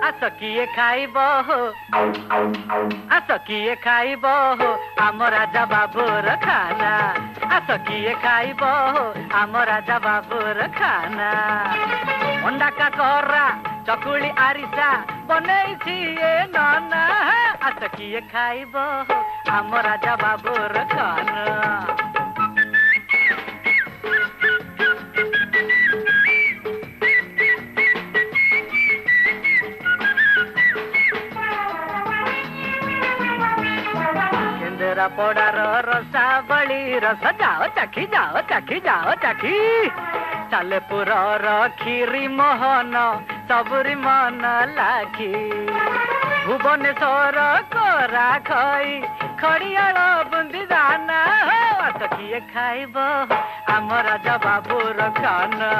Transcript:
आस किए खाइब हो आस किए खाइब हो आम राजा बाबूर खाना आस किए खाइब हो आम राजा बाबूर खाना अंडा का कोरा चकुली आरिसा बनैछि ए नाना आस किए खाइब हो आम राजा बाबूर खाना पड़ार रसा बड़ी रस जाओ चाखी सालेपुर खीरी मोहन सबुरी मन लाखी भुवनेश्वर कोरा खई खड़ियाल बुंदी दाना आस किए खाइब आम राजा बाबूर खाना।